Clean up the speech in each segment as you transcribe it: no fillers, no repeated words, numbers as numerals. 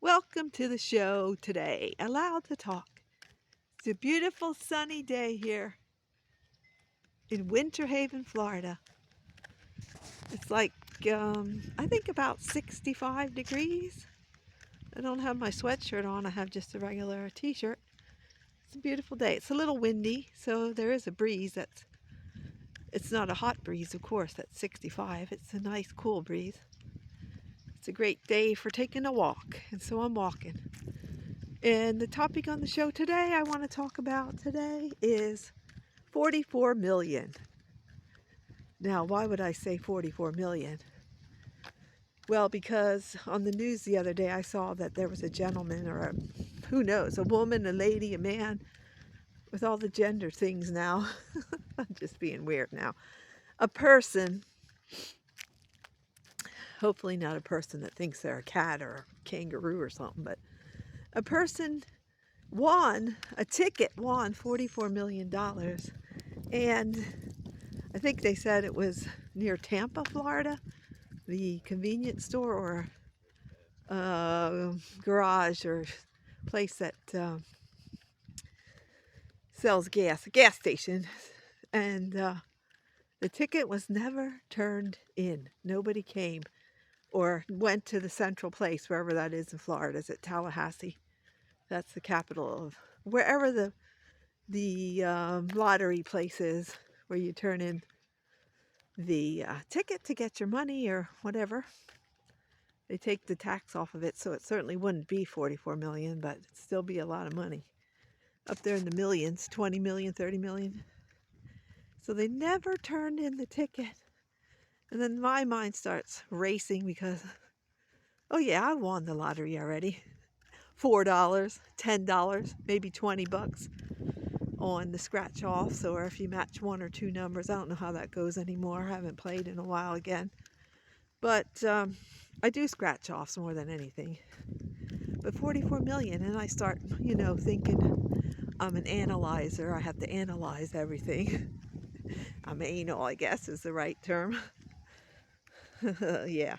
Welcome to the show today. Allowed to talk. It's a beautiful sunny day here in Winter Haven, Florida. It's like, I think about 65 degrees. I don't have my sweatshirt on. I have just a regular t-shirt. It's a beautiful day. It's a little windy, so there is a breeze. It's not a hot breeze, of course, that's 65. It's a nice, cool breeze. It's a great day for taking a walk, and so I'm walking. And the topic on the show today I want to talk about today is 44 million. Now, why would I say 44 million? Well, because on the news the other day I saw that there was a gentleman, or who knows, a woman, a lady, a man, with all the gender things now. I'm just being weird now. A person, hopefully not a person that thinks they're a cat or a kangaroo or something, but a person won $44 million. And I think they said it was near Tampa, Florida, the convenience store or garage or place that sells gas, a gas station. And the ticket was never turned in. Nobody came or went to the central place, wherever that is in Florida. Is it Tallahassee? That's the capital of wherever the lottery place is, where you turn in the ticket to get your money or whatever. They take the tax off of it, so it certainly wouldn't be 44 million, but it'd still be a lot of money. Up there in the millions, 20 million, 30 million. So they never turned in the ticket. And then my mind starts racing because, oh yeah, I won the lottery already. $4, $10, maybe 20 bucks on the scratch offs, or if you match one or two numbers. I don't know how that goes anymore. I haven't played in a while again. But I do scratch offs more than anything. But 44 million, and I start, thinking I'm an analyzer. I have to analyze everything. I'm anal, I guess is the right term. Yeah.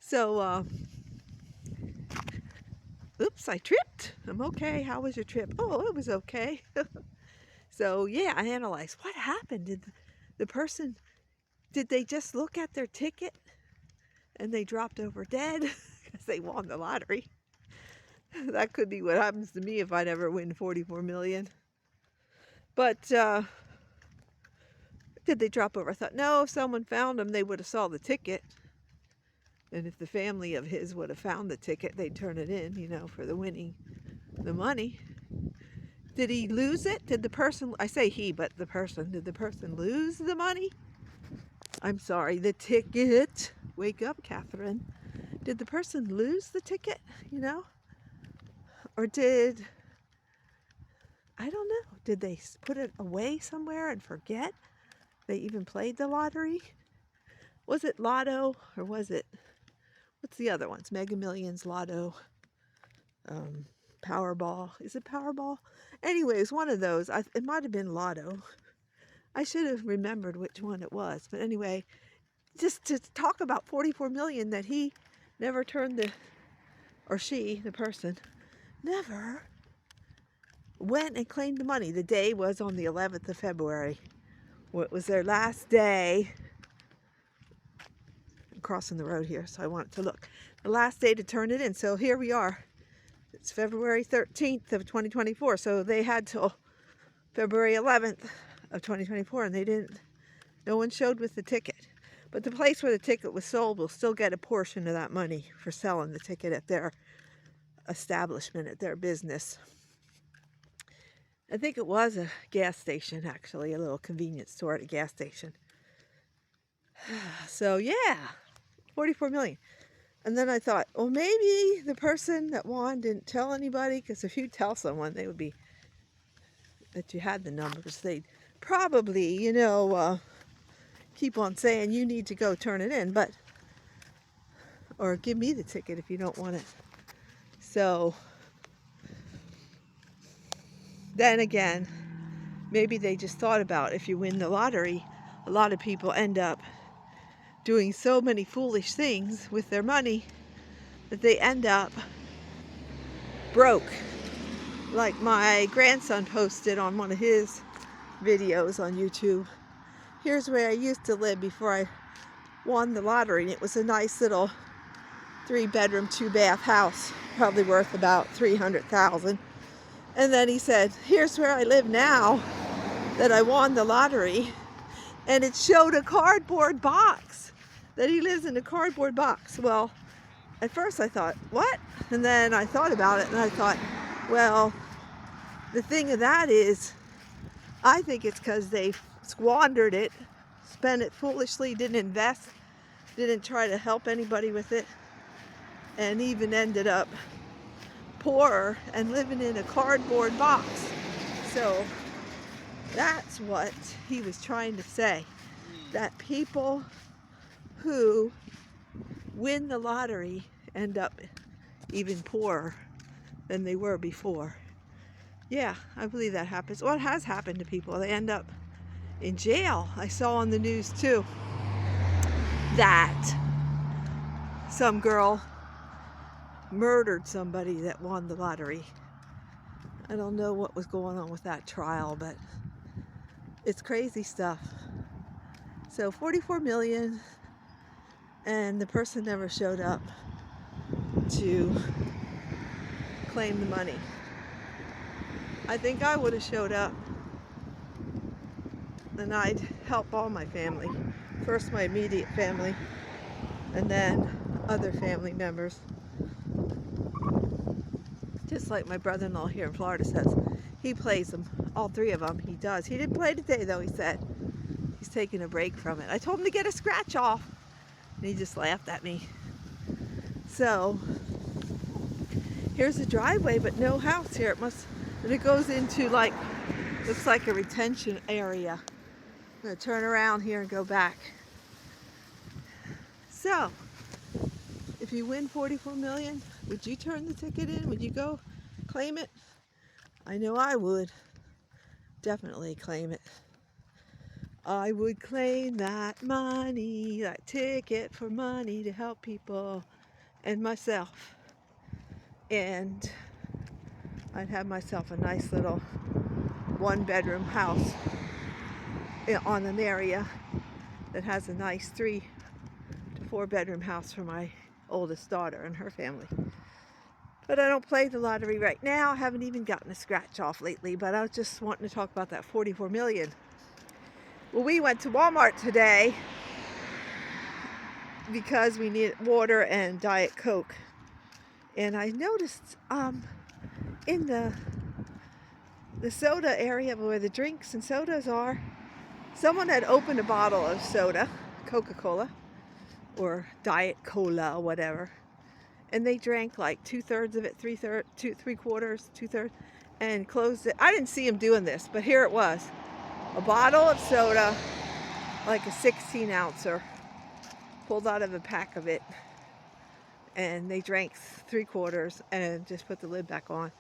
So, oops, I tripped. I'm okay. How was your trip? Oh, it was okay. So, yeah, I analyzed. What happened? Did the person, did they just look at their ticket and they dropped over dead because they won the lottery? That could be what happens to me if I never win 44 million. But did they drop over? I thought, no, if someone found them, they would have saw the ticket. And if the family of his would have found the ticket, they'd turn it in, for the winning the money. Did he lose it? Did the person, I say he, but the person, did the person lose the money? I'm sorry, the ticket. Wake up, Catherine. Did the person lose the ticket, Or I don't know, did they put it away somewhere and forget they even played the lottery? Was it Lotto, or was it, what's the other ones? Mega Millions, Lotto, Powerball. Is it Powerball? Anyways, one of those. It might have been Lotto. I should have remembered which one it was. But anyway, just to talk about 44 million that he never turned or she, the person, never went and claimed the money. The day was on the 11th of February. It was their last day. I'm crossing the road here, so I want to look. The last day to turn it in. So here we are. It's February 13th of 2024. So they had till February 11th of 2024, and no one showed with the ticket. But the place where the ticket was sold will still get a portion of that money for selling the ticket at their establishment, at their business. I think it was a gas station, actually, a little convenience store at a gas station. So yeah, 44 million. And then I thought, well, maybe the person that won didn't tell anybody, because if you tell someone, they would be, that you had the numbers, they'd probably, keep on saying you need to go turn it in, or give me the ticket if you don't want it. So then again, maybe they just thought about, if you win the lottery, a lot of people end up doing so many foolish things with their money that they end up broke. Like my grandson posted on one of his videos on YouTube. Here's where I used to live before I won the lottery. And it was a nice little 3-bedroom, 2-bath house, probably worth about $300,000. And then he said, here's where I live now that I won the lottery. And it showed a cardboard box, that he lives in a cardboard box. Well, at first I thought, what? And then I thought about it and I thought, well, the thing of that is, I think it's because they squandered it, spent it foolishly, didn't invest, didn't try to help anybody with it, and even ended up poorer and living in a cardboard box. So that's what he was trying to say, that people who win the lottery end up even poorer than they were before. Yeah, I believe that happens. Well, it has happened to people. They end up in jail. I saw on the news too that some girl murdered somebody that won the lottery. I don't know what was going on with that trial, but it's crazy stuff. So 44 million, and the person never showed up to claim the money. I think I would have showed up, and I'd help all my family. First my immediate family, and then other family members. Just like my brother-in-law here in Florida says, he plays them, all 3 of them, he does. He didn't play today though, he said. He's taking a break from it. I told him to get a scratch off, and he just laughed at me. So, here's a driveway, but no house here. And it goes into like, looks like a retention area. I'm gonna turn around here and go back. So, if you win 44 million, would you turn the ticket in? Would you go claim it? I know I would. Definitely claim it. I would claim that money, that ticket for money to help people and myself. And I'd have myself a nice little 1-bedroom house on an area that has a nice 3 to 4-bedroom house for my oldest daughter and her family. But I don't play the lottery right now. I haven't even gotten a scratch off lately, but I was just wanting to talk about that 44 million. Well, we went to Walmart today because we needed water and Diet Coke. And I noticed in the soda area where the drinks and sodas are, someone had opened a bottle of soda, Coca-Cola, or Diet Cola, whatever. And they drank like 2/3 of it, 3/4, 2/3, and closed it. I didn't see them doing this, but here it was. A bottle of soda, like a 16-ouncer, pulled out of a pack of it. And they drank 3/4 and just put the lid back on.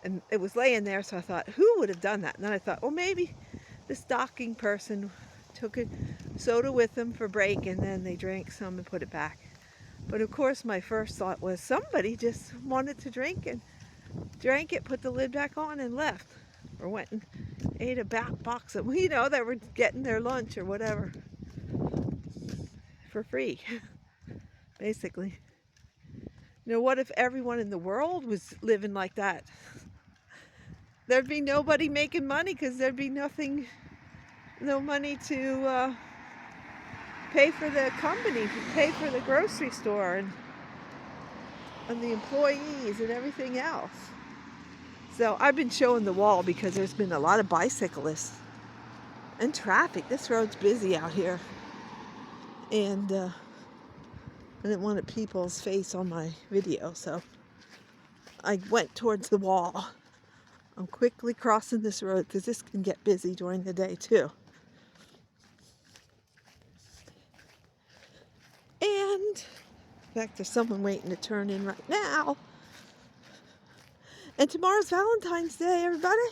And it was laying there, so I thought, who would have done that? And then I thought, well, maybe the stocking person took a soda with them for break, and then they drank some and put it back. But of course, my first thought was somebody just wanted to drink and drank it, put the lid back on, and left. Or went and ate a box of, they were getting their lunch or whatever for free, basically. What if everyone in the world was living like that? There'd be nobody making money because there'd be no money to pay for the company, pay for the grocery store and the employees and everything else. So I've been showing the wall because there's been a lot of bicyclists and traffic. This road's busy out here. And I didn't want people's face on my video, so I went towards the wall. I'm quickly crossing this road because this can get busy during the day too. And in fact, there's someone waiting to turn in right now. And tomorrow's Valentine's Day, everybody.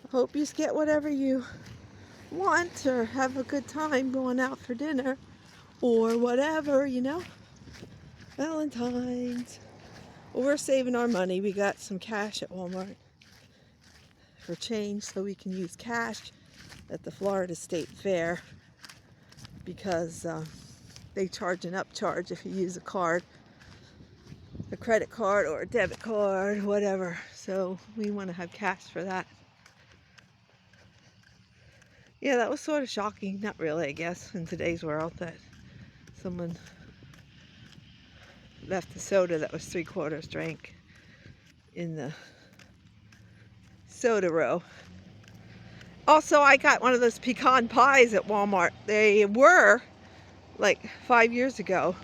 I hope you get whatever you want or have a good time going out for dinner or whatever, Valentine's. Well, we're saving our money. We got some cash at Walmart for change, so we can use cash at the Florida State Fair because they charge an upcharge if you use a card, a credit card or a debit card, whatever. So we want to have cash for that. Yeah, that was sort of shocking. Not really, I guess, in today's world, that someone left the soda that was 3/4 drank in the soda row. Also, I got one of those pecan pies at Walmart. They were, like 5 years ago,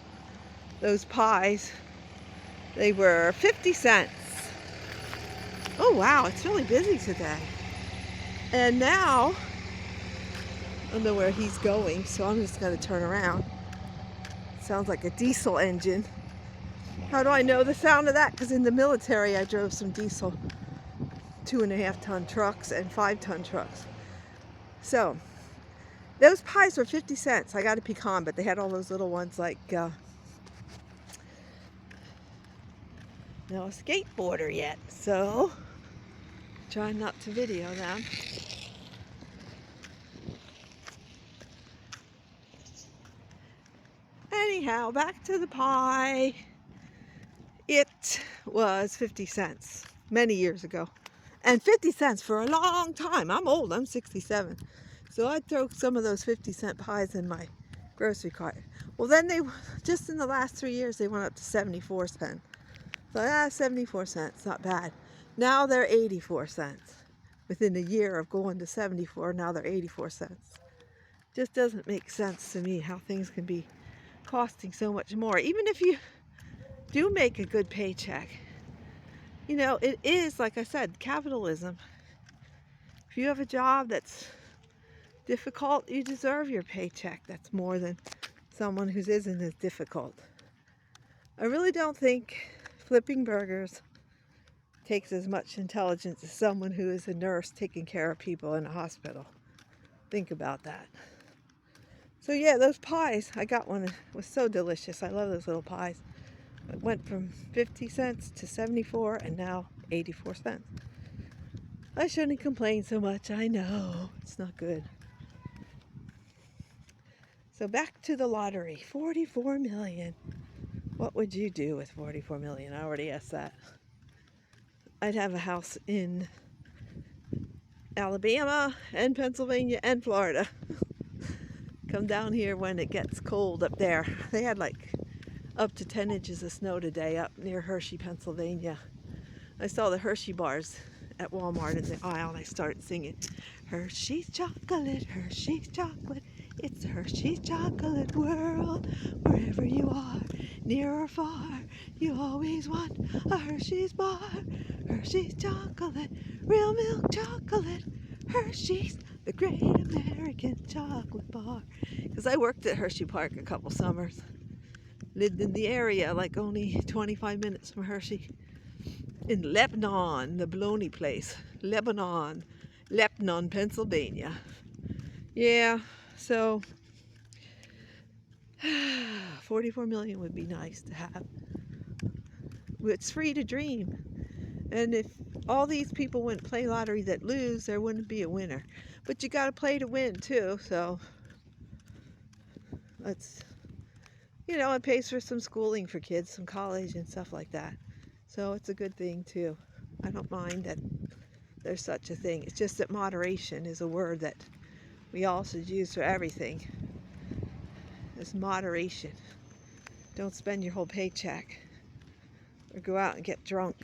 those pies, they were 50 cents. Oh wow, it's really busy today. And now, I don't know where he's going, so I'm just going to turn around. Sounds like a diesel engine. How do I know the sound of that? Because in the military I drove some diesel 2.5-ton trucks and 5-ton trucks. So those pies were 50 cents. I got a pecan, but they had all those little ones like no a skateboarder yet. So trying not to video them. Anyhow, back to the pie. It was 50 cents many years ago. And 50 cents for a long time. I'm old, I'm 67. So I'd throw some of those 50-cent pies in my grocery cart. Well, then they, just in the last 3 years, they went up to 74 cents. So 74 cents, not bad. Now they're 84 cents. Within a year of going to 74, now they're 84 cents. Just doesn't make sense to me how things can be costing so much more. Even if you do make a good paycheck. You know, it is, like I said, capitalism. If you have a job that's difficult, you deserve your paycheck. That's more than someone who isn't as difficult. I really don't think flipping burgers takes as much intelligence as someone who is a nurse taking care of people in a hospital. Think about that. So yeah, those pies, I got one. It was so delicious. I love those little pies. It went from 50 cents to 74 and now 84 cents. I shouldn't complain so much. I know it's not good. So back to the lottery. 44 million. What would you do with 44 million? I already asked that. I'd have a house in Alabama and Pennsylvania and Florida. Come down here when it gets cold up there. They had like up to 10 inches of snow today up near Hershey, Pennsylvania. I saw the Hershey bars at Walmart in the aisle and I started singing, Hershey's chocolate, it's Hershey's chocolate world. Wherever you are, near or far, you always want a Hershey's bar. Hershey's chocolate, real milk chocolate, Hershey's, the great American chocolate bar. Because I worked at Hershey Park a couple summers. Lived in the area, like only 25 minutes from Hershey. In Lebanon, the bologna place. Lebanon, Pennsylvania. Yeah, so 44 million would be nice to have. It's free to dream. And if all these people wouldn't play lottery that lose, there wouldn't be a winner. But you got to play to win too, so let's... You know, it pays for some schooling for kids, some college and stuff like that. So it's a good thing too. I don't mind that there's such a thing. It's just that moderation is a word that we all should use for everything. It's moderation. Don't spend your whole paycheck or go out and get drunk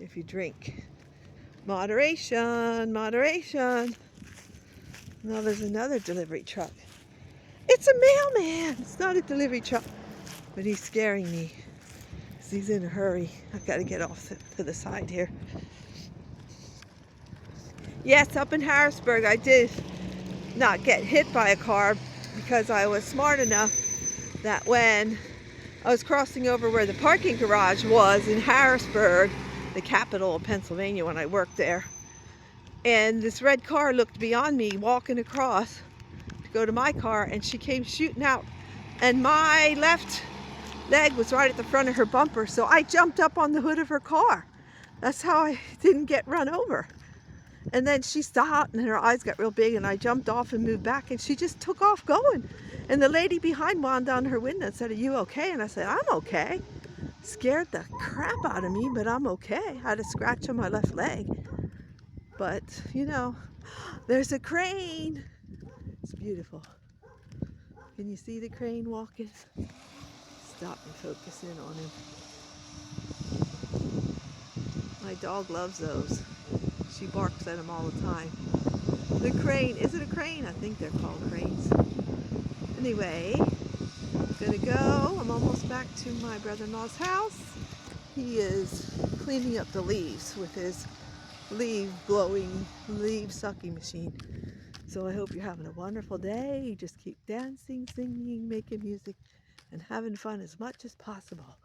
if you drink. Moderation, moderation. Now there's another delivery truck. It's a mailman. It's not a delivery truck, but he's scaring me because he's in a hurry. I've got to get off to the side here. Yes, up in Harrisburg, I did not get hit by a car because I was smart enough that when I was crossing over where the parking garage was in Harrisburg, the capital of Pennsylvania when I worked there, and this red car looked beyond me walking across to go to my car, and she came shooting out, and my left leg was right at the front of her bumper, so I jumped up on the hood of her car. That's how I didn't get run over. And then she stopped and her eyes got real big, and I jumped off and moved back, and she just took off going. And the lady behind wound down her window and said, "Are you okay?" And I said, "I'm okay." Scared the crap out of me, but I'm okay. I had a scratch on my left leg. But, you know, there's a crane. It's beautiful. Can you see the crane walking? Stop and focus in on him. My dog loves those. She barks at him all the time. The crane, is it a crane? I think they're called cranes. Anyway, gonna go. I'm almost back to my brother-in-law's house. He is cleaning up the leaves with his leaf-blowing, leaf-sucking machine. So I hope you're having a wonderful day. Just keep dancing, singing, making music, and having fun as much as possible.